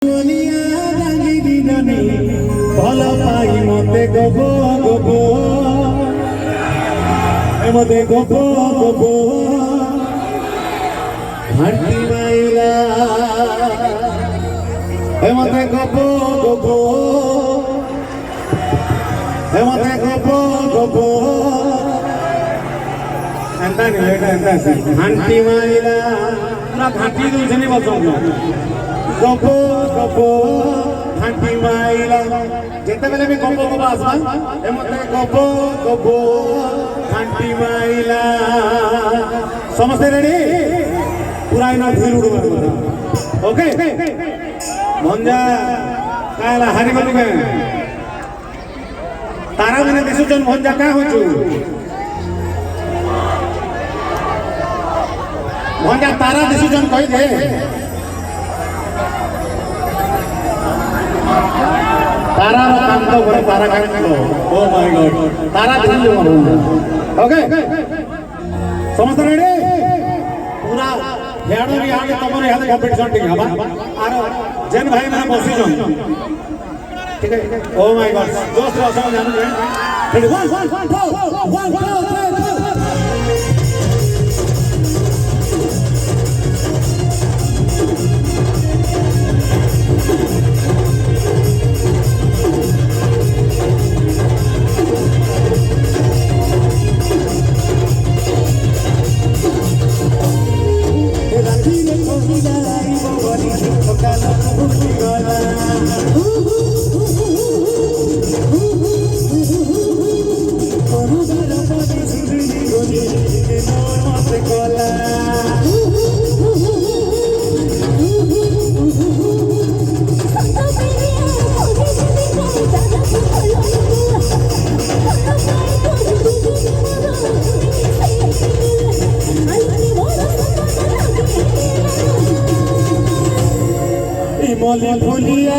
भल पाई मते गबो गबो मते गबो गबो घंटी माइला मते गबो गबो मते गबो गबो एंता नहीं एंता से घंटी माइला पूरा घंटी दूसरे नहीं बचो गबो गबो घंटी माइला जिते बेले भी गबो गबो आसमा एमते गबो गबो घंटी माइला समझते रेडी पूरा इना धीर उड़ ओके भंजा काला हारी गलु के तारा मैंने दिसु जन भंजा का होचु भंजा तारा दिसु जन कहि दे तारा रो काम तो बड़े तारा काम तो ओ माय गॉड तारा दिल ओके समझ रेडी पूरा हेडो भी आगे तमरे हाथ कंपटीशन ठीक हबा आरो जन भाई मैंने बसी जन ठीक है ओ माय गॉड दोस्त रो सब जानो रेडी 1 1 2 मोले भूलिया